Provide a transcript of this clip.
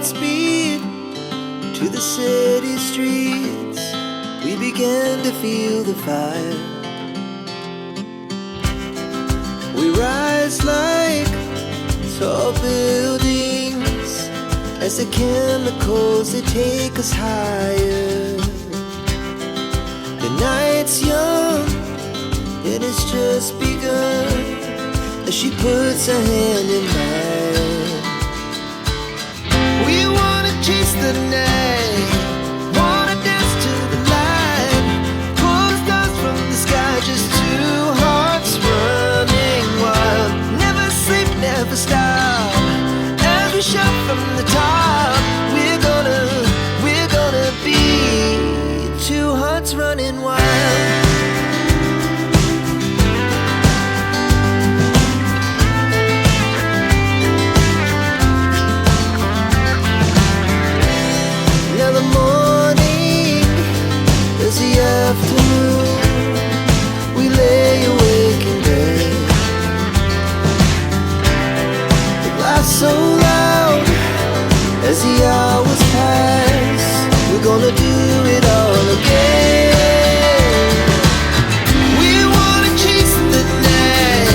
speed to the city streets. We began to feel the fire. We rise like tall buildings as the chemicals, they take us higher. The night's young, it has just begun, as she puts her hand in mine. We wanna chase the night, wanna dance to the light, pull the stars from the sky, just two hearts running wild. Never sleep, never stop, as we shout from the top. We're gonna be two hearts running wild. Now the morning is the afternoon. We lay awake in bed, the glass so